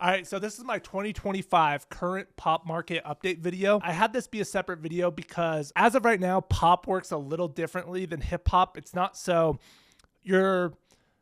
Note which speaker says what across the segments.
Speaker 1: All right, so this is my 2025 current pop market update video. I had this be a separate video because as of right now, pop works a little differently than hip hop. It's not so you're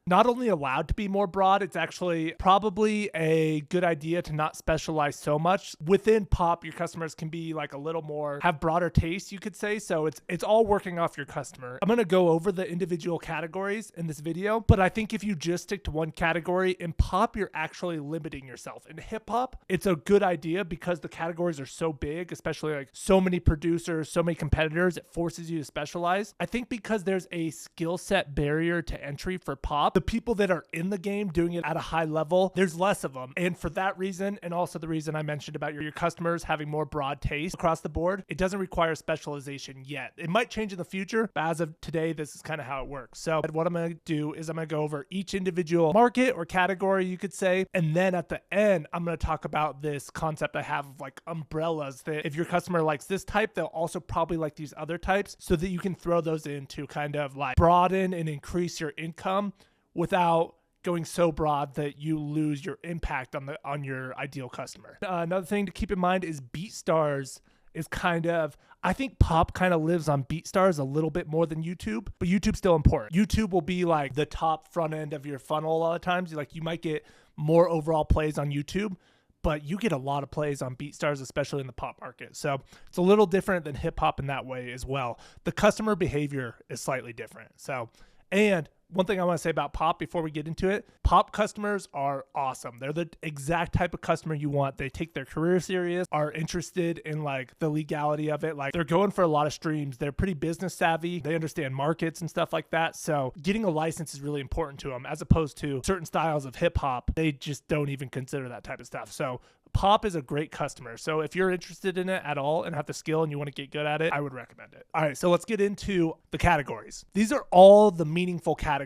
Speaker 1: not only allowed to be more broad, it's actually probably a good idea to not specialize so much. Within pop, your customers can be like a little more, have broader tastes, you could say. So it's all working off your customer. I'm going to go over the individual categories in this video, but I think if you just stick to one category, in pop, you're actually limiting yourself. In hip hop, it's a good idea because the categories are so big, especially like so many producers, so many competitors, it forces you to specialize. I think because there's a skill set barrier to entry for pop, the people that are in the game doing it at a high level, there's less of them. And for that reason, and also the reason I mentioned about your customers having more broad taste across the board, it doesn't require specialization yet. It might change in the future, but as of today, this is kind of how it works. So what I'm going to do is I'm going to go over each individual market or category, you could say. And then at the end, I'm going to talk about this concept I have of like umbrellas, that if your customer likes this type, they'll also probably like these other types, so that you can throw those in to kind of like broaden and increase your income without going so broad that you lose your impact on your ideal customer. Another thing to keep in mind is BeatStars is kind of, I think pop kind of lives on BeatStars a little bit more than YouTube, but YouTube's still important. YouTube will be like the top front end of your funnel a lot of times. Like you might get more overall plays on YouTube, but you get a lot of plays on BeatStars, especially in the pop market. So it's a little different than hip hop in that way as well. The customer behavior is slightly different. So, and one thing I want to say about pop before we get into it, pop customers are awesome. They're the exact type of customer you want. They take their career serious, are interested in like the legality of it. Like they're going for a lot of streams. They're pretty business savvy. They understand markets and stuff like that. So getting a license is really important to them, as opposed to certain styles of hip hop. They just don't even consider that type of stuff. So pop is a great customer. So if you're interested in it at all and have the skill and you want to get good at it, I would recommend it. All right, so let's get into the categories. These are all the meaningful categories.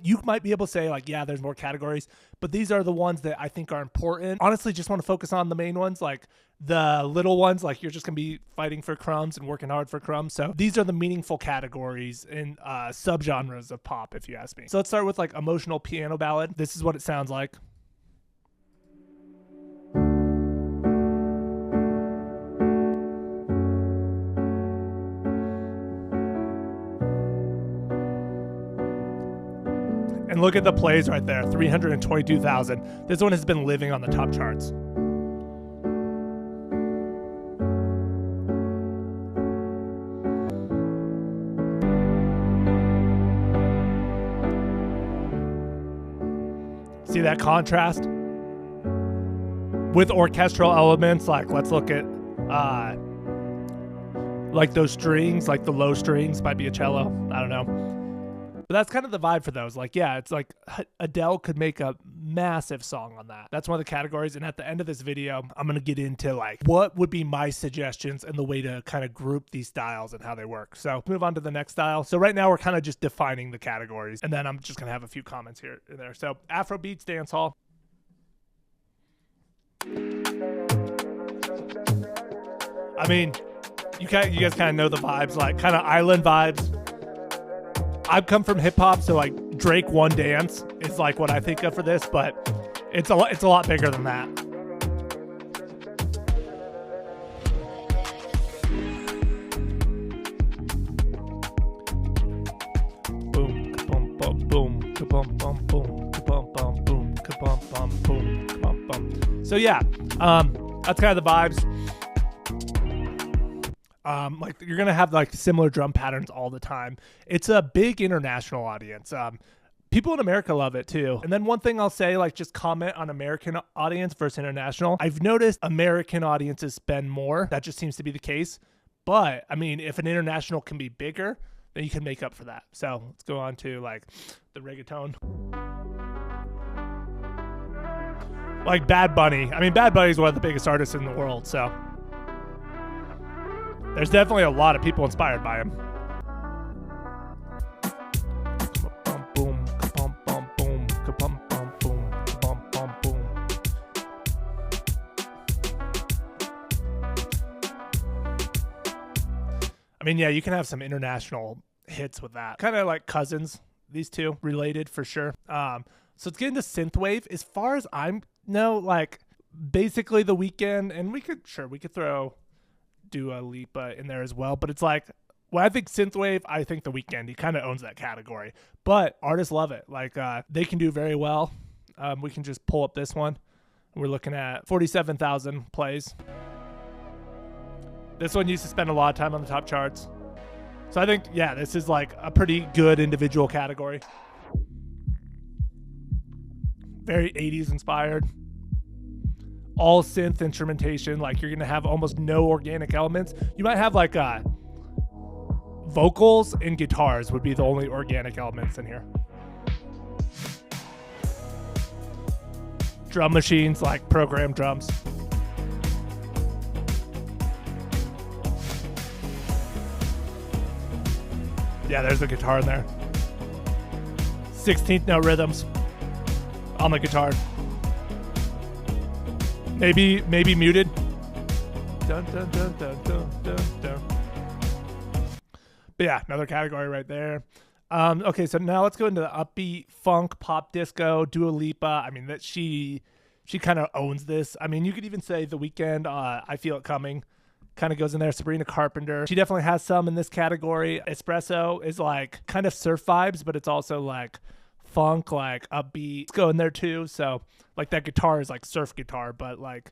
Speaker 1: You might be able to say like, yeah, there's more categories, but these are the ones that I think are important. Honestly, just want to focus on the main ones, like the little ones, like you're just going to be fighting for crumbs and working hard for crumbs. So these are the meaningful categories and subgenres of pop, if you ask me. So let's start with like emotional piano ballad. This is what it sounds like. And look at the plays right there, 322,000. This one has been living on the top charts. See that contrast? With orchestral elements, like let's look at like those strings, like the low strings might be a cello. I don't know. But that's kind of the vibe for those. Like, yeah, it's like Adele could make a massive song on that. That's one of the categories. And at the end of this video, I'm going to get into like what would be my suggestions and the way to kind of group these styles and how they work. So let's move on to the next style. So right now we're kind of just defining the categories, and then I'm just going to have a few comments here and there. So Afrobeats, dancehall. I mean, you guys kind of know the vibes, like kind of island vibes. I've come from hip hop, so like Drake One Dance is like what I think of for this, but it's a lot bigger than that. Boom, ka-bum, bum, boom, ka-bum, bum, boom, ka-bum, bum, boom, ka-bum, bum, boom, ka-bum, bum. So yeah, that's kind of the vibes. Like you're gonna have like similar drum patterns all the time. It's a big international audience. People in America love it too. And then one thing I'll say, like just comment on American audience versus international. I've noticed American audiences spend more. That just seems to be the case. But I mean, if an international can be bigger, then you can make up for that. So let's go on to like the reggaeton. Like Bad Bunny. I mean, Bad Bunny is one of the biggest artists in the world, so there's definitely a lot of people inspired by him. I mean, yeah, you can have some international hits with that. Kind of like cousins, these two, related for sure. So let's get into synthwave. As far as I'm No, like basically The Weeknd, and we could throw Dua Lipa in there as well, but it's like, when I think synthwave, I think The Weeknd. He kind of owns that category, but artists love it. Like they can do very well. We can just pull up this one. We're looking at 47,000 plays. This one used to spend a lot of time on the top charts. So I think, yeah, this is like a pretty good individual category. Very 80s inspired. All synth instrumentation. Like you're going to have almost no organic elements. You might have like vocals and guitars would be the only organic elements in here. Drum machines, like programmed drums. Yeah, there's a guitar in there. 16th note rhythms on the guitar. Maybe muted. Dun, dun, dun, dun, dun, dun, dun. But yeah, another category right there. Okay, so now let's go into the upbeat funk pop disco. Dua Lipa. I mean, that she kind of owns this. I mean, you could even say The Weeknd. I Feel It Coming kind of goes in there. Sabrina Carpenter. She definitely has some in this category. Espresso is like kind of surf vibes, but it's also like funk, like upbeat. Let's go in there too. So like that guitar is like surf guitar, but like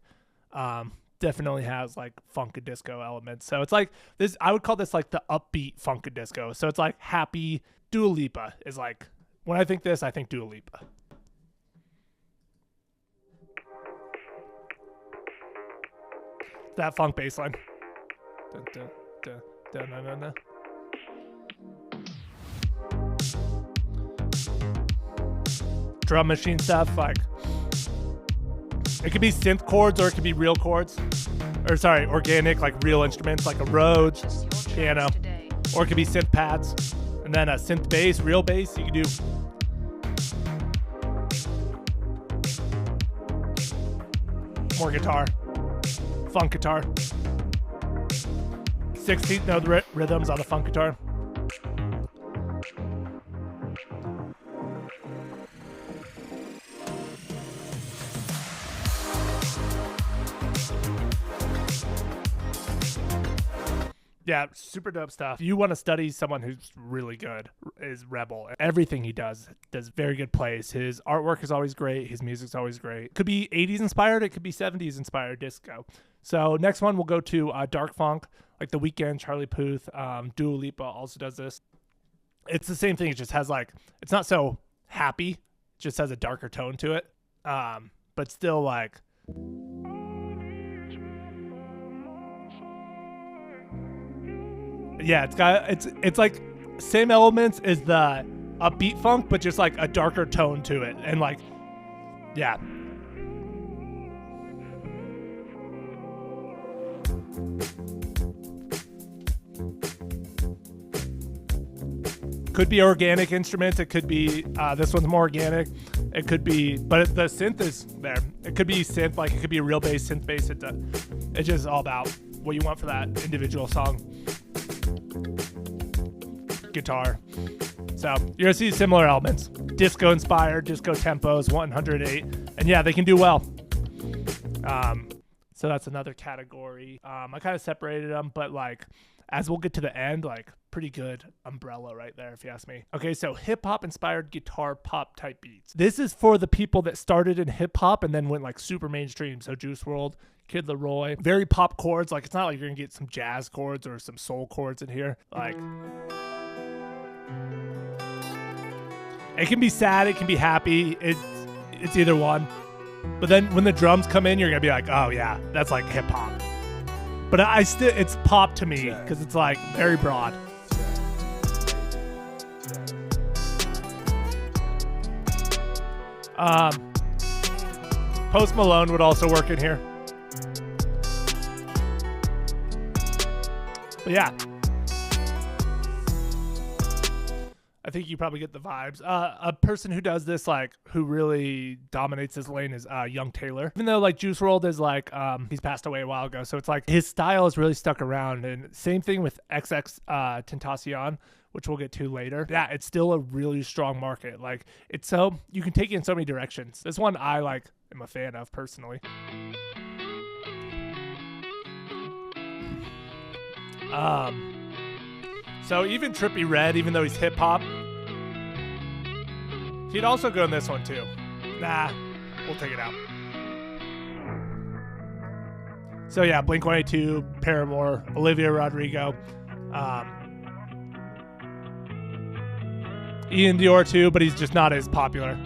Speaker 1: definitely has like funk and disco elements. So it's like this, I would call this like the upbeat funk and disco. So it's like happy. Dua Lipa is like, when I think this, I think Dua Lipa. That funk bass line. Dun, dun, dun, dun, dun, dun, dun. Drum machine stuff, like it could be synth chords or it could be real chords, or sorry, organic, like real instruments, like a Rhodes piano, or it could be synth pads, and then a synth bass, real bass. You could do more guitar, funk guitar, 16th note rhythms on the funk guitar. Yeah, super dope stuff. If you want to study someone who's really good, is Rebel. Everything he does very good plays. His artwork is always great. His music's always great. Could be 80s inspired. It could be 70s inspired disco. So next one, we'll go to dark funk, like The Weeknd, Charlie Puth. Dua Lipa also does this. It's the same thing. It just has like, it's not so happy. It just has a darker tone to it. But still like, yeah, it's like same elements as the upbeat funk, but just like a darker tone to it. And like, yeah. Could be organic instruments. It could be, this one's more organic. It could be, but the synth is there. It could be synth, like it could be a real bass, synth bass. It's just all about what you want for that individual song. Guitar. So you're gonna see similar elements. Disco inspired, disco tempos, 108. And yeah, they can do well. So that's another category. I kind of separated them, but like, as we'll get to the end, like pretty good umbrella right there, if you ask me. Okay, so hip hop inspired guitar pop type beats. This is for the people that started in hip hop and then went like super mainstream. So Juice WRLD, Kid Laroi, very pop chords. Like it's not like you're gonna get some jazz chords or some soul chords in here. Like it can be sad, it can be happy. It's either one. But then when the drums come in, you're gonna be like, oh yeah, that's like hip hop. But it's pop to me because it's like very broad. Post Malone would also work in here. But yeah, I think you probably get the vibes. A person who does this, like, who really dominates this lane is Young Taylor. Even though, like, Juice WRLD is, like, he's passed away a while ago. So it's, like, his style has really stuck around. And same thing with XX Tentacion, which we'll get to later. Yeah, it's still a really strong market. Like, it's so, you can take it in so many directions. This one I, like, am a fan of personally. So even Trippie Redd, even though he's hip hop, he'd also go in this one too. Nah, we'll take it out. So yeah, Blink-182, Paramore, Olivia Rodrigo, Ian Dior too, but he's just not as popular.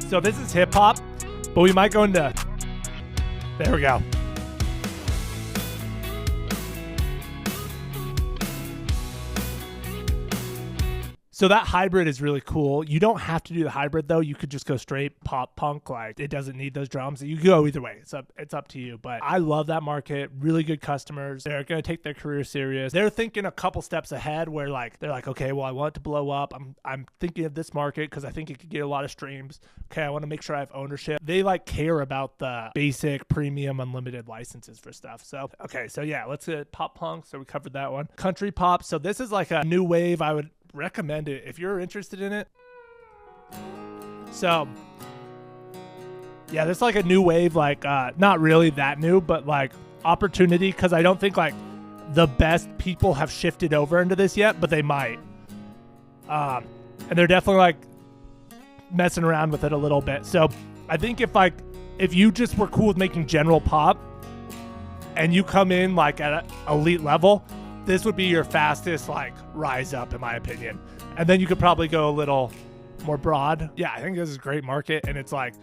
Speaker 1: So this is hip hop, but we might go into, there we go. So that hybrid is really cool. You don't have to do the hybrid though. You could just go straight pop punk. Like, it doesn't need those drums. You can go either way. It's up to you. But I love that market. Really good customers. They're going to take their career serious. They're thinking a couple steps ahead where, like, they're like, okay, well, I want it to blow up. I'm thinking of this market because I think it could get a lot of streams. Okay, I want to make sure I have ownership. They, like, care about the basic premium unlimited licenses for stuff. So, okay, so yeah, let's get pop punk. So we covered that one. Country pop. So this is like a new wave. I would recommend it if you're interested in it. So yeah, this is like a new wave, like not really that new, but like opportunity, because I don't think like the best people have shifted over into this yet, but they might. And they're definitely like messing around with it a little bit. So I think if you just were cool with making general pop and you come in like at an elite level, this would be your fastest like rise up, in my opinion. And then you could probably go a little more broad. Yeah, I think this is a great market, and it's like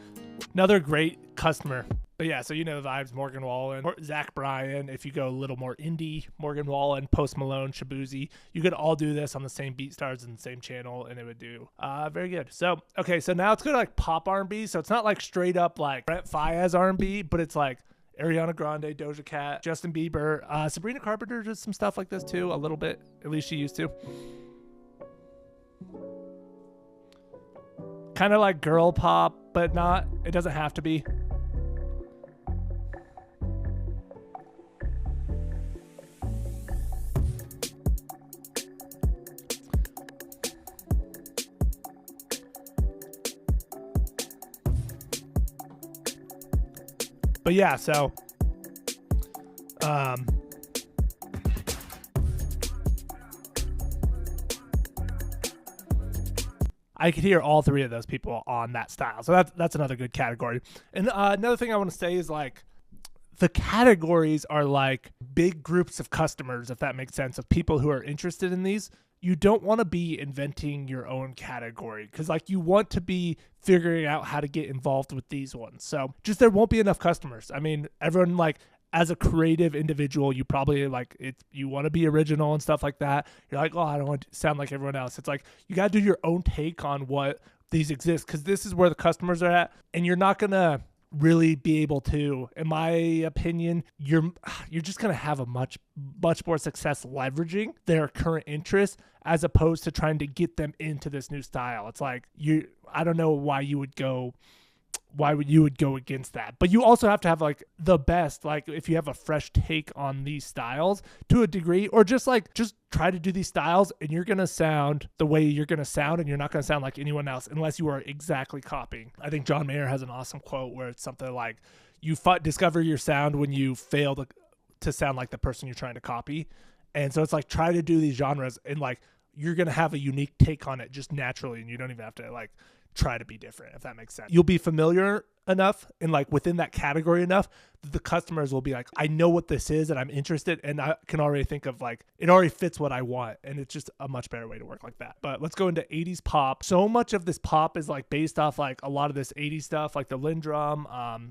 Speaker 1: another great customer. But yeah, so you know the vibes. Morgan Wallen, Zach Bryan. If you go a little more indie, Morgan Wallen, Post Malone, Shabuzi, you could all do this on the same BeatStars and the same channel, and it would do very good. So okay, so now it's good like pop R&B. So it's not like straight up like Brent Faiyaz R&B, but it's like Ariana Grande, Doja Cat, Justin Bieber, Sabrina Carpenter does some stuff like this too, a little bit. At least she used to. Kind of like girl pop, but not. It doesn't have to be. But yeah, so I could hear all three of those people on that style. So that's another good category. And another thing I want to say is like the categories are like big groups of customers, if that makes sense, of people who are interested in these. You don't want to be inventing your own category because like you want to be figuring out how to get involved with these ones. So just there won't be enough customers. I mean, everyone like as a creative individual, you probably like it. You want to be original and stuff like that. You're like, oh, I don't want to sound like everyone else. It's like you got to do your own take on what these exist because this is where the customers are at, and you're not gonna really be able to, in my opinion, you're just going to have a much more success leveraging their current interests as opposed to trying to get them into this new style. It's like I don't know why you would go against that. But you also have to have like the best, like if you have a fresh take on these styles to a degree, or just try to do these styles and you're going to sound the way you're going to sound and you're not going to sound like anyone else unless you are exactly copying. I think John Mayer has an awesome quote where it's something like you discover your sound when you fail to sound like the person you're trying to copy. And so it's like try to do these genres and like you're going to have a unique take on it just naturally, and you don't even have to like try to be different, if that makes sense. You'll be familiar enough and like within that category enough that the customers will be like, I know what this is and I'm interested, and I can already think of like it already fits what I want, and it's just a much better way to work like that. But let's go into 80s pop. So much of this pop is like based off like a lot of this 80s stuff, like the Lindrum,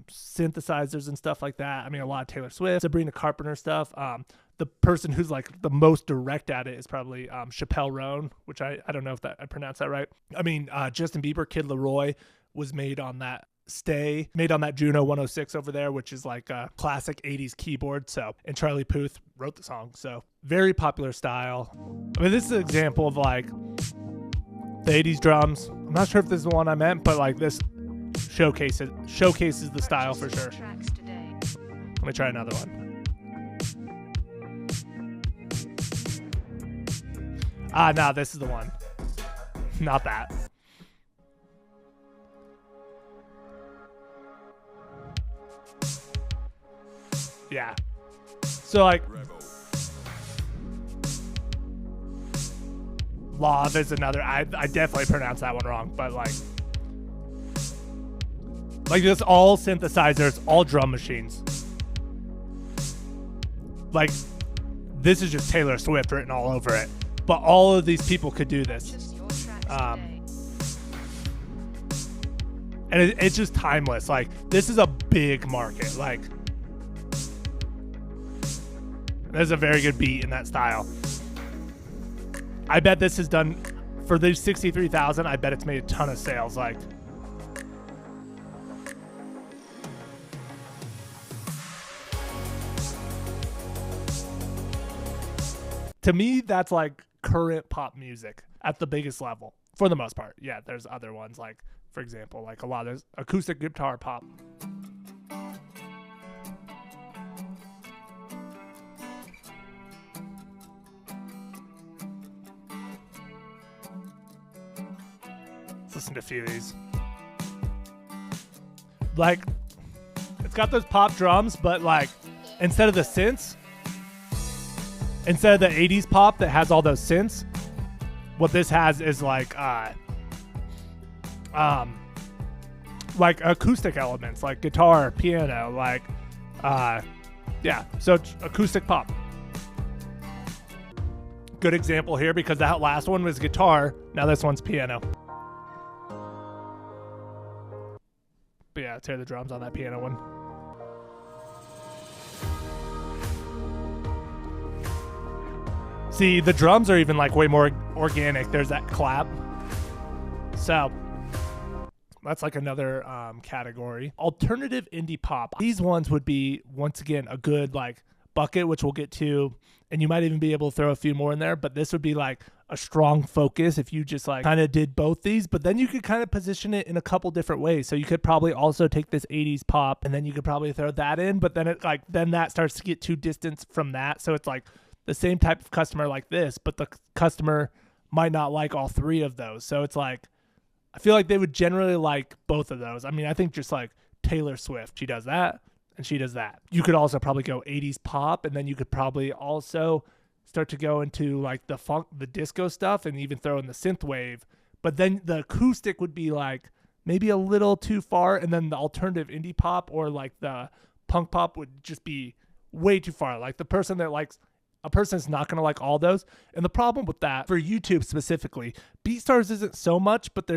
Speaker 1: synthesizers and stuff like that. I mean, a lot of Taylor Swift, Sabrina Carpenter stuff. The person who's like the most direct at it is probably Chappelle Roan, which I don't know if I pronounced that right. I mean, Justin Bieber, Kid Laroi was made on that Stay, made on that Juno 106 over there, which is like a classic 80s keyboard. So, and Charlie Puth wrote the song. So very popular style. I mean, this is an example of like the 80s drums. I'm not sure if this is the one I meant, but like this showcases the style for sure. Let me try another one. No, this is the one. Not that. Yeah. So like Love is another. I definitely pronounced that one wrong, but like just all synthesizers, all drum machines. Like this is just Taylor Swift written all over it. But all of these people could do this. And it's just timeless. Like, this is a big market. Like, there's a very good beat in that style. I bet this is done for the 63,000. I bet it's made a ton of sales. Like, to me, that's like current pop music at the biggest level for the most part. Yeah, there's other ones like, for example, like a lot of acoustic guitar pop. Let's listen to a few of these. Like, it's got those pop drums, but like instead of the synths, instead of the 80s pop that has all those synths, what this has is like acoustic elements, like guitar, piano, like yeah, so it's acoustic pop. Good example here because that last one was guitar, now this one's piano. But yeah, let's hear the drums on that piano one. See, the drums are even like way more organic. There's that clap. So that's like another category. Alternative indie pop. These ones would be, once again, a good like bucket, which we'll get to. And you might even be able to throw a few more in there. But this would be like a strong focus if you just like kind of did both these. But then you could kind of position it in a couple different ways. So you could probably also take this 80s pop and then you could probably throw that in. But then it like, then that starts to get too distant from that. So it's like the same type of customer like this, but the customer might not like all three of those. So it's like, I feel like they would generally like both of those. I mean, I think just like Taylor Swift, she does that and she does that. You could also probably go 80s pop, and then you could probably also start to go into like the funk, the disco stuff, and even throw in the synth wave. But then the acoustic would be like maybe a little too far, and then the alternative indie pop or like the punk pop would just be way too far. Like the person that likes, a person's not going to like all those. And the problem with that for YouTube specifically, BeatStars isn't so much, but I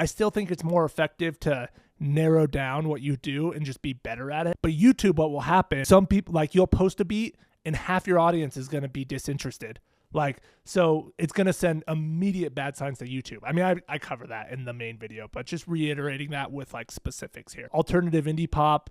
Speaker 1: still think it's more effective to narrow down what you do and just be better at it. But YouTube, what will happen, some people, like you'll post a beat and half your audience is going to be disinterested. Like, so it's going to send immediate bad signs to YouTube. I mean, I cover that in the main video, but just reiterating that with like specifics here. Alternative indie pop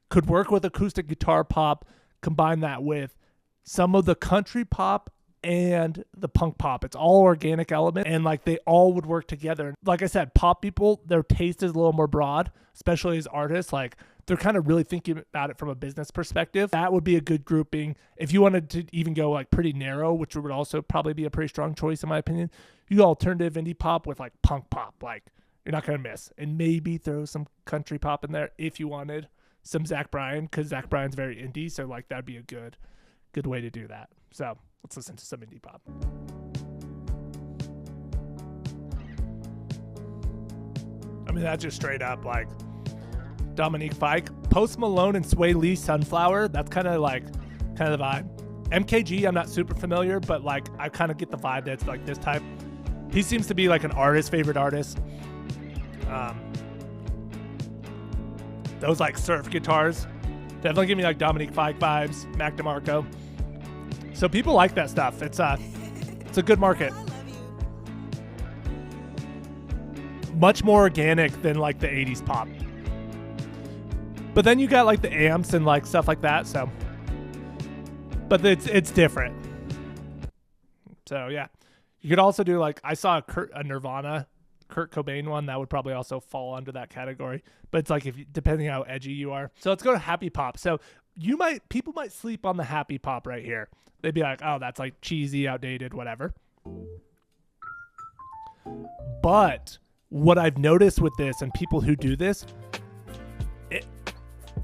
Speaker 1: could work with acoustic guitar pop, combine that with some of the country pop and the punk pop. It's all organic element, and like they all would work together. Like I said, pop people, their taste is a little more broad, especially as artists. Like they're kind of really thinking about it from a business perspective. That would be a good grouping. If you wanted to even go like pretty narrow, which would also probably be a pretty strong choice in my opinion, you go alternative indie pop with like punk pop. Like you're not going to miss. And maybe throw some country pop in there if you wanted some Zach Bryan, because Zach Bryan's very indie. So like that'd be a good way to do that. So let's listen to some indie pop. I mean, that's just straight up like Dominique Fike, Post Malone, and Sway Lee, Sunflower. That's kind of the vibe. MKG, I'm not super familiar, but like I kind of get the vibe that's like this type. He seems to be like an favorite artist. Those like surf guitars definitely give me like Dominique Fike vibes, Mac DeMarco. So people like that stuff. It's a good market. much more organic than like the 80s pop. But then you got like the amps and like stuff like that. So, but it's different. So yeah, you could also do like, I saw a Nirvana Kurt Cobain one that would probably also fall under that category. But it's like, depending how edgy you are. So let's go to happy pop. So people might sleep on the happy pop right here. They'd be like, oh, that's like cheesy, outdated, whatever. But what I've noticed with this and people who do this,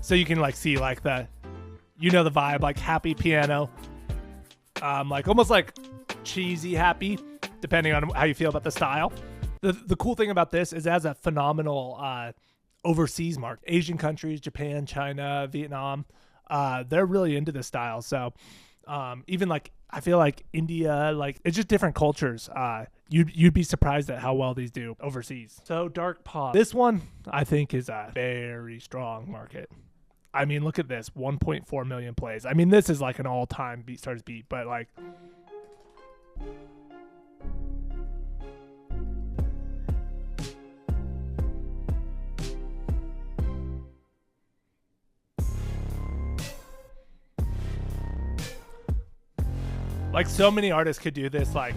Speaker 1: so you can like see like the vibe, like happy piano, like almost like cheesy happy, depending on how you feel about the style. The cool thing about this is it has a phenomenal overseas market. Asian countries, Japan, China, Vietnam, they're really into this style. So even like, I feel like India, like it's just different cultures. You'd be surprised at how well these do overseas. So dark pop. This one I think is a very strong market. I mean, look at this, 1.4 million plays. I mean, this is like an all-time BeatStars beat, but like, so many artists could do this. Like,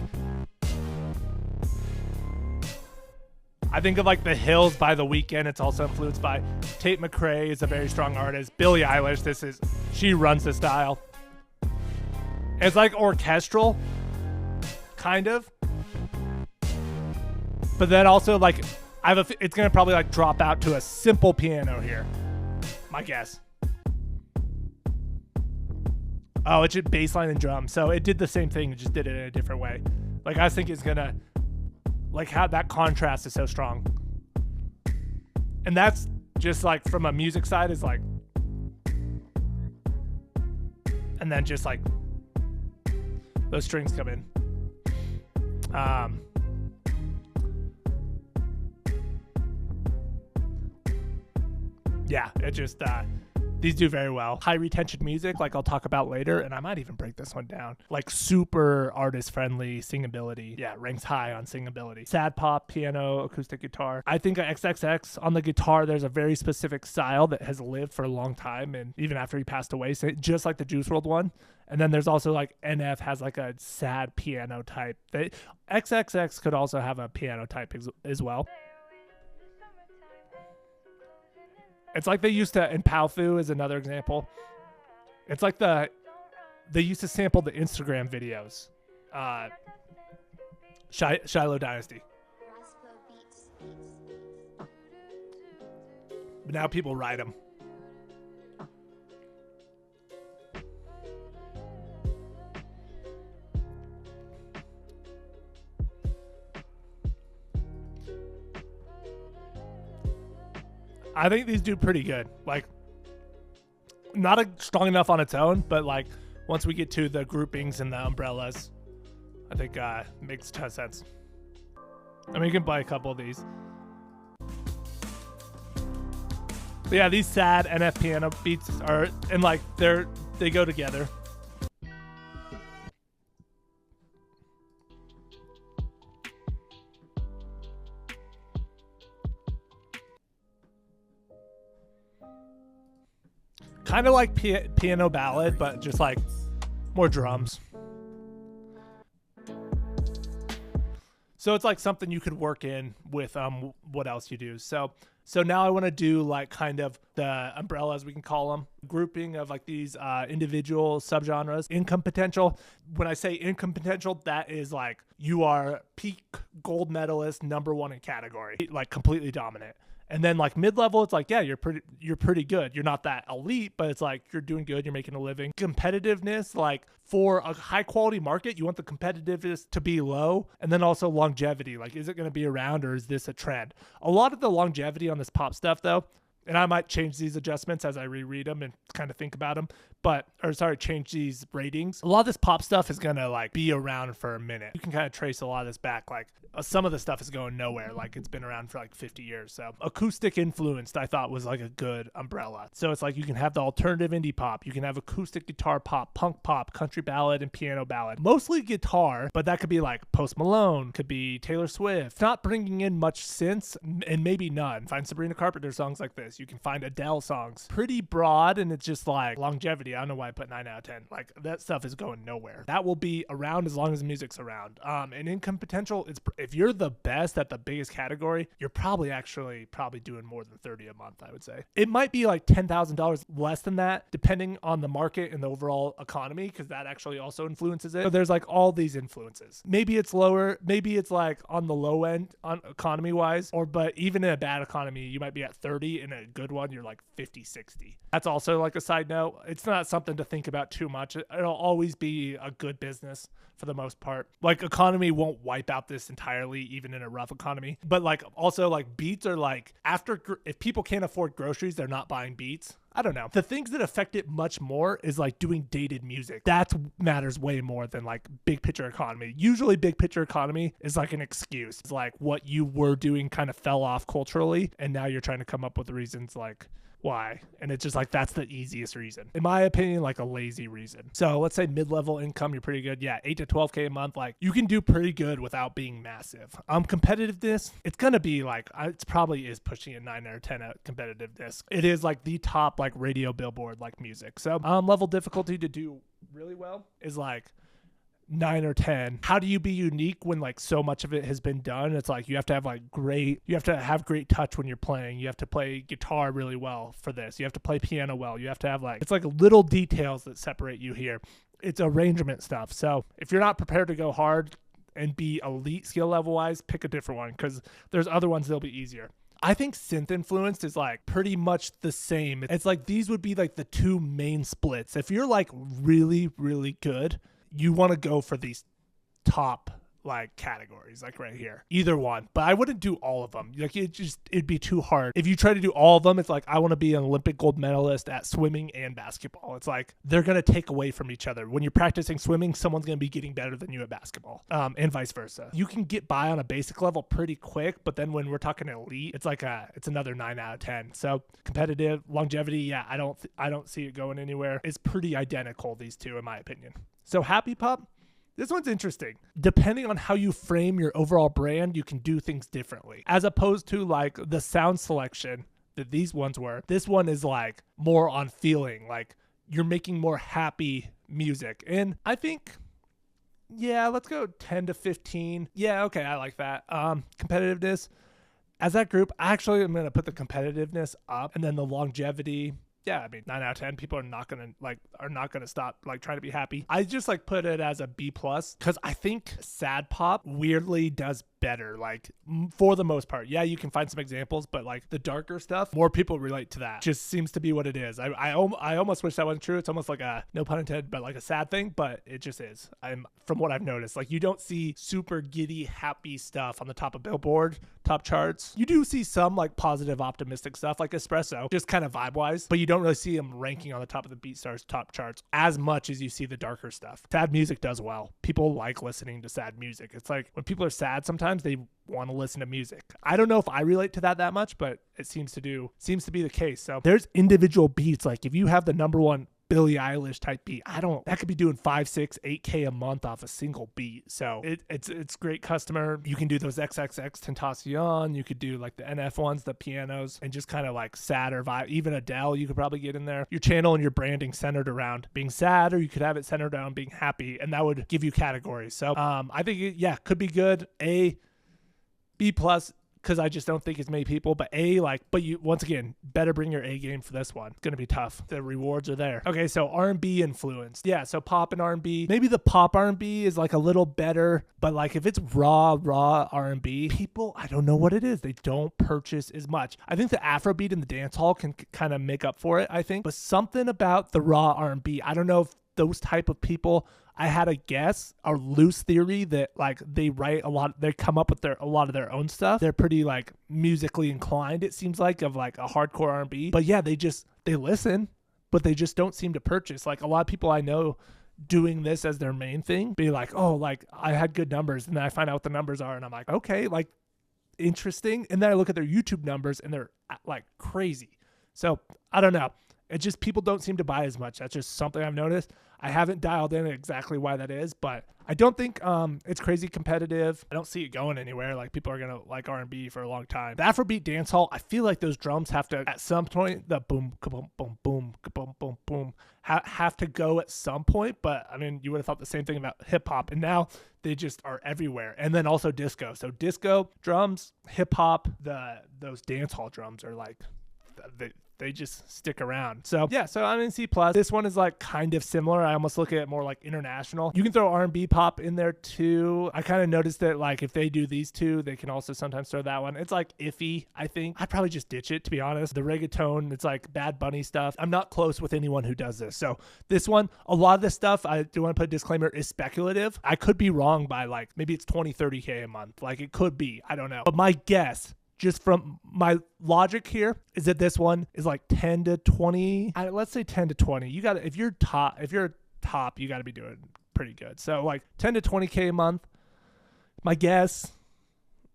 Speaker 1: I think of like The Hills by The Weeknd. It's also influenced by Tate McRae is a very strong artist. Billie Eilish, she runs the style. It's like orchestral, kind of. But then also like, it's gonna probably like drop out to a simple piano here. My guess. Oh, it's just bass line and drum. So it did the same thing, it just did it in a different way. Like I was thinking it's gonna, like how that contrast is so strong. And that's just like from a music side is like, and then just like those strings come in. Yeah, it just, these do very well. High retention music, like I'll talk about later, and I might even break this one down. Like super artist friendly singability. Yeah, ranks high on singability. Sad pop, piano, acoustic guitar. I think XXX on the guitar, there's a very specific style that has lived for a long time, and even after he passed away, so just like the Juice WRLD one. And then there's also like NF has like a sad piano type. XXX could also have a piano type as well. It's like they used to, and Palfu is another example. It's like they used to sample the Instagram videos. Shiloh Dynasty. But now people write them. I think these do pretty good. Like, not strong enough on its own, but like once we get to the groupings and the umbrellas, I think makes a ton of sense. I mean, you can buy a couple of these. But yeah, these sad NF piano beats are, and like they go together. Kind of like piano ballad, but just like more drums. So it's like something you could work in with what else you do. So now I want to do like kind of the umbrellas, we can call them, grouping of like these individual subgenres. Income potential. When I say income potential, that is like you are peak gold medalist, #1 in category, like completely dominant. And then like mid-level, it's like, yeah, you're pretty good. You're not that elite, but it's like you're doing good. You're making a living. Competitiveness, like for a high quality market, you want the competitiveness to be low. And then also longevity, like is it going to be around or is this a trend? A lot of the longevity on this pop stuff though, And I might change these adjustments as I reread them and kind of think about them. Change these ratings. A lot of this pop stuff is gonna like be around for a minute. You can kind of trace a lot of this back. Like some of the stuff is going nowhere. Like it's been around for like 50 years. So acoustic influenced, I thought was like a good umbrella. So it's like you can have the alternative indie pop, you can have acoustic guitar pop, punk pop, country ballad, and piano ballad. Mostly guitar, but that could be like Post Malone, could be Taylor Swift. Not bringing in much synths and maybe none. Find Sabrina Carpenter songs like this. You can find Adele songs. Pretty broad, and it's just like longevity. I don't know why I put 9 out of 10. Like that stuff is going nowhere. That will be around as long as music's around. And income potential, it's if you're the best at the biggest category, you're probably doing more than 30 a month, I would say. It might be like $10,000 less than that, depending on the market and the overall economy, because that actually also influences it. So there's like all these influences. Maybe it's lower, maybe it's like on the low end on economy wise, but even in a bad economy, you might be at 30. In a good one, you're like 50, 60. That's also like a side note. It's not something to think about too much. It'll always be a good business for the most part. Like economy won't wipe out this entirely, even in a rough economy. But like also like Beats are like if people can't afford groceries, they're not buying Beats. I don't know. The things that affect it much more is like doing dated music. That matters way more than like big picture economy. Usually big picture economy is like an excuse. It's like what you were doing kind of fell off culturally, and now you're trying to come up with reasons like why. And it's just like, that's the easiest reason. In my opinion, like a lazy reason. So let's say mid-level income, you're pretty good. Yeah, 8 to 12K a month. Like you can do pretty good without being massive. Competitiveness, it's going to be like, it probably is pushing a 9 or 10 at competitiveness. It is like the top like radio billboard like music. So level difficulty to do really well is like 9 or 10. How do you be unique when like so much of it has been done? It's like you have to have great touch when you're playing. You have to play guitar really well for this. You have to play piano well. You have to have like, it's like little details that separate you here. It's arrangement stuff. So if you're not prepared to go hard and be elite skill level wise, pick a different one, because there's other ones that'll be easier. I think synth influenced is like pretty much the same. It's like these would be like the two main splits. If you're like really, really good, you want to go for these top like categories, like right here, either one. But I wouldn't do all of them. Like it'd be too hard. If you try to do all of them, it's like, I want to be an Olympic gold medalist at swimming and basketball. It's like, they're going to take away from each other. When you're practicing swimming, someone's going to be getting better than you at basketball, and vice versa. You can get by on a basic level pretty quick, but then when we're talking elite, it's like it's another 9 out of 10. So competitive longevity. Yeah, I don't see it going anywhere. It's pretty identical, these two, in my opinion. So happy pop, this one's interesting. Depending on how you frame your overall brand, you can do things differently. As opposed to like the sound selection that these ones were, this one is like more on feeling, like you're making more happy music. And I think, yeah, let's go 10 to 15. Yeah, okay, I like that. Competitiveness. As that group, actually, I'm going to put the competitiveness up, and then the longevity. Yeah, I mean, 9 out of 10 people are not gonna stop like trying to be happy. I just like put it as a B+, because I think sad pop weirdly does better, like for the most part. Yeah, you can find some examples, but like the darker stuff, more people relate to that. Just seems to be what it is. I almost wish that wasn't true. It's almost like a, no pun intended, but like a sad thing, but it just is. From what I've noticed, like you don't see super giddy, happy stuff on the top of Billboard top charts. You do see some like positive, optimistic stuff like Espresso, just kind of vibe-wise, but you don't really see them ranking on the top of the BeatStars top charts as much as you see the darker stuff. Sad music does well. People like listening to sad music. It's like when people are sad, sometimes they want to listen to music. I don't know if I relate to that much, but it seems to be the case. So there's individual beats. Like if you have the number one Billie Eilish type beat, that could be doing 5, 6, 8K a month off a single beat. So it's great customer. You can do those XXX Tentacion. You could do like the NF ones, the pianos, and just kind of like sadder vibe. Even Adele, you could probably get in there. Your channel and your branding centered around being sad, or you could have it centered around being happy, and that would give you categories. So I think could be good. A, B+, because I just don't think as many people, but you, once again, better bring your A game for this one. It's going to be tough. The rewards are there. Okay, so R&B influenced. Yeah, so pop and R&B. Maybe the pop R&B is like a little better, but like if it's raw R&B, people, I don't know what it is. They don't purchase as much. I think the Afrobeat and the dance hall can kind of make up for it, I think. But something about the raw R&B, I don't know if those type of people, I had a guess, a loose theory that like they write a lot, they come up with a lot of their own stuff. They're pretty like musically inclined, it seems like, of like a hardcore R&B. But yeah, they listen, but they just don't seem to purchase. Like a lot of people I know doing this as their main thing, be like, oh, like I had good numbers, and then I find out what the numbers are, and I'm like, okay, like interesting. And then I look at their YouTube numbers, and they're like crazy. So I don't know. It just, people don't seem to buy as much. That's just something I've noticed. I haven't dialed in exactly why that is, but I don't think it's crazy competitive. I don't see it going anywhere. Like people are gonna like R&B for a long time. The Afrobeat dancehall, I feel like those drums have to, at some point, the boom, boom, boom, boom, boom, boom, boom, have to go at some point. But I mean, you would have thought the same thing about hip hop, and now they just are everywhere. And then also disco. So disco drums, hip hop, those dancehall drums are like they just stick around. So yeah, so I'm in C+. This one is like kind of similar. I almost look at it more like international. You can throw R&B pop in there too. I kind of noticed that like if they do these two, they can also sometimes throw that one. It's like iffy, I think. I'd probably just ditch it, to be honest. The reggaeton, it's like Bad Bunny stuff. I'm not close with anyone who does this. So this one, a lot of this stuff, I do want to put a disclaimer, is speculative. I could be wrong by like, maybe it's 20, 30K a month. Like it could be, I don't know. But my guess, just from my logic here, is that this one is like 10 to 20. Let's say 10 to 20. You got to, if you're top, you got to be doing pretty good. So like 10 to 20K a month. My guess,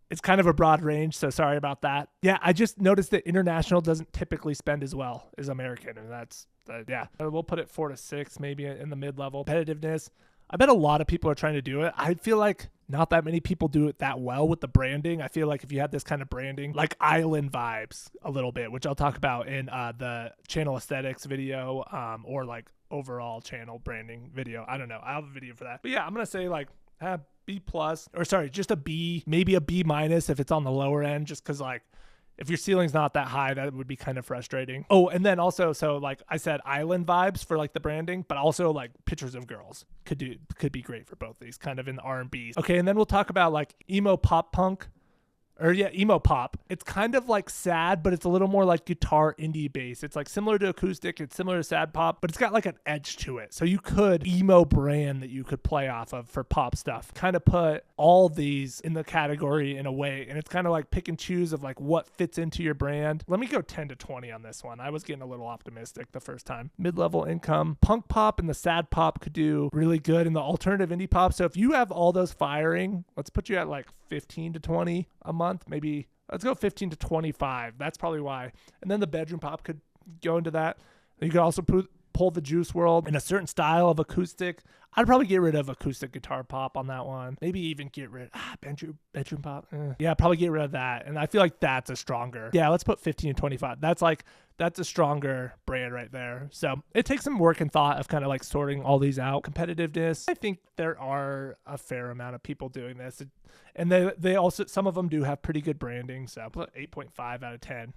Speaker 1: it's kind of a broad range, so sorry about that. Yeah, I just noticed that international doesn't typically spend as well as American, and that's, yeah. We'll put it 4 to 6, maybe in the mid-level. Competitiveness, I bet a lot of people are trying to do it. I feel like not that many people do it that well with the branding. I feel like if you had this kind of branding, like island vibes a little bit, which I'll talk about in the channel aesthetics video, or like overall channel branding video. I don't know. I have a video for that. But yeah, I'm going to say like B+, or sorry, just a B, maybe a B- if it's on the lower end, just because like, if your ceiling's not that high, that would be kind of frustrating. Oh, and then also, so like I said, island vibes for like the branding, but also like pictures of girls could be great for both these, kind of in the R&B. Okay, and then we'll talk about like emo pop punk. Or yeah, emo pop. It's kind of like sad, but it's a little more like guitar indie bass. It's like similar to acoustic. It's similar to sad pop, but it's got like an edge to it. So you could emo brand that you could play off of for pop stuff. Kind of put all these in the category in a way. And it's kind of like pick and choose of like what fits into your brand. Let me go 10 to 20 on this one. I was getting a little optimistic the first time. Mid-level income. Punk pop and the sad pop could do really good in the alternative indie pop. So if you have all those firing, let's put you at like 15 to 20 a month, maybe. Let's go 15 to 25. That's probably why. And then the bedroom pop could go into that. You could also pull the Juice WRLD in a certain style of acoustic. I'd probably get rid of acoustic guitar pop on that one. Maybe even get rid of bedroom pop. Yeah, probably get rid of that. And I feel like that's a stronger. Yeah, let's put 15 to 25. That's a stronger brand right there. So it takes some work and thought of kind of like sorting all these out. Competitiveness, I think there are a fair amount of people doing this. And they also, some of them do have pretty good branding. So 8.5 out of 10.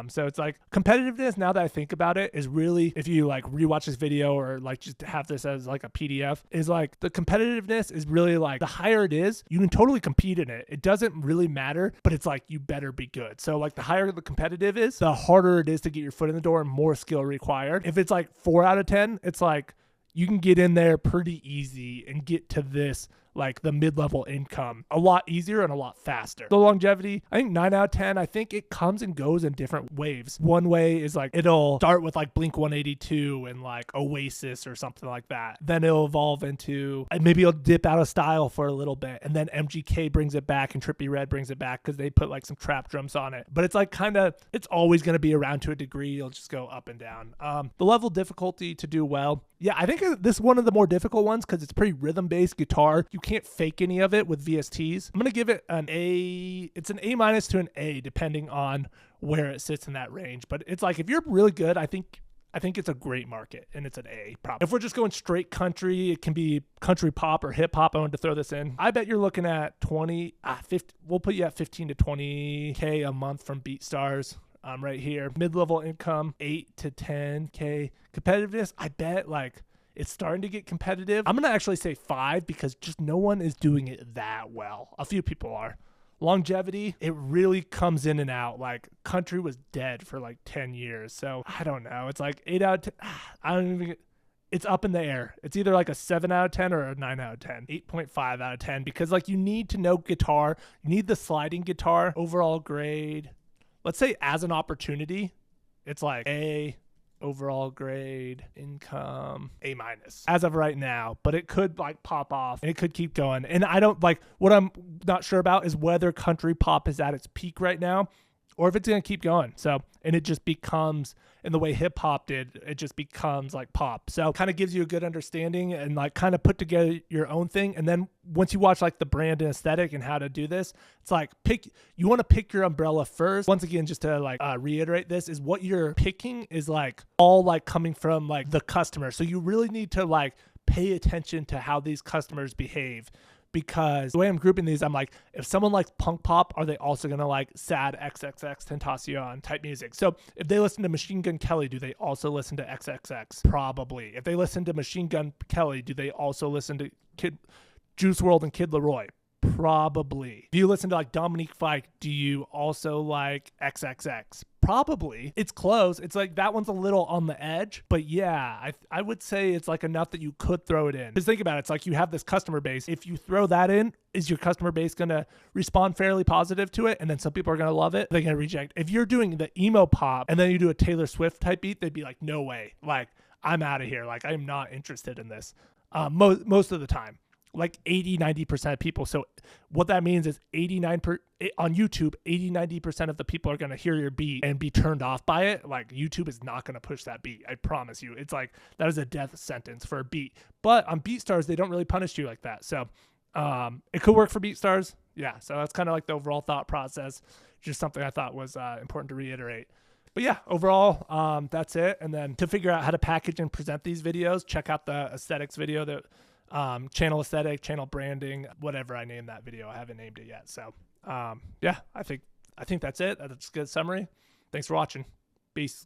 Speaker 1: So it's like competitiveness, now that I think about it, is really, if you like rewatch this video or like just have this as like a PDF, is like the competitiveness is really like the higher it is, you can totally compete in it. It doesn't really matter, but it's like you better be good. So like the higher the competitive is, the harder it is to get your foot in the door and more skill required. If it's like 4 out of 10, it's like you can get in there pretty easy and get to this, like the mid-level income, a lot easier and a lot faster. The longevity, I think 9 out of 10, I think it comes and goes in different waves. One way is like, it'll start with like Blink 182 and like Oasis or something like that. Then it'll evolve into, maybe it'll dip out of style for a little bit. And then MGK brings it back and Trippie Redd brings it back because they put like some trap drums on it. But it's like kind of, it's always going to be around to a degree. It'll just go up and down. The level difficulty to do well. Yeah, I think this is one of the more difficult ones because it's pretty rhythm-based guitar. You can't fake any of it with VSTs. I'm going to give it an A. It's an A- to an A, depending on where it sits in that range. But it's like, if you're really good, I think it's a great market, and it's an A, probably. If we're just going straight country, it can be country pop or hip hop. I wanted to throw this in. I bet you're looking at 50. We'll put you at 15 to 20K a month from BeatStars. Right here, mid-level income, 8 to 10K. Competitiveness, I bet like it's starting to get competitive. I'm gonna actually say 5 because just no one is doing it that well. A few people are. Longevity, it really comes in and out. Like country was dead for like 10 years, so I don't know. It's like 8 out of 10. I don't even. it's up in the air. It's either like a 7 out of 10 or a 9 out of 10, 8.5 out of 10, because like you need to know guitar. You need the sliding guitar. Overall grade, let's say as an opportunity, it's like A. Overall grade, income, A minus as of right now, but it could like pop off and it could keep going. And I don't like, what I'm not sure about is whether country pop is at its peak right now or if it's going to keep going. So, and it just becomes, in the way hip hop did, it just becomes like pop. So kind of gives you a good understanding and like kind of put together your own thing. And then once you watch like the brand and aesthetic and how to do this, it's like you want to pick your umbrella first. Once again, just to like reiterate this, is what you're picking is like all like coming from like the customer. So you really need to like pay attention to how these customers behave. Because the way I'm grouping these, I'm like, if someone likes punk pop, are they also going to like sad XXX Tentacion type music? So if they listen to Machine Gun Kelly, do they also listen to XXX? Probably. If they listen to Machine Gun Kelly, do they also listen to Juice WRLD and Kid Laroi? Probably. If you listen to like Dominique Fike, do you also like XXX? Probably. It's close. It's like that one's a little on the edge, but yeah, I would say it's like enough that you could throw it in. Because think about it, it's like you have this customer base. If you throw that in, is your customer base going to respond fairly positive to it? And then some people are going to love it. They're going to reject. If you're doing the emo pop and then you do a Taylor Swift type beat, they'd be like, no way. Like, I'm out of here. Like, I'm not interested in this most of the time. Like 80-90% of people. So what that means is on YouTube, 80-90% of the people are going to hear your beat and be turned off by it. Like YouTube is not going to push that beat. I promise you. It's like that is a death sentence for a beat. But on BeatStars, they don't really punish you like that. So it could work for BeatStars. Yeah. So that's kind of like the overall thought process. Just something I thought was important to reiterate. But yeah, overall, that's it. And then to figure out how to package and present these videos, check out the aesthetics video that channel aesthetic, channel branding, whatever I named that video. I haven't named it yet. So yeah, I think that's it. That's a good summary. Thanks for watching. Peace.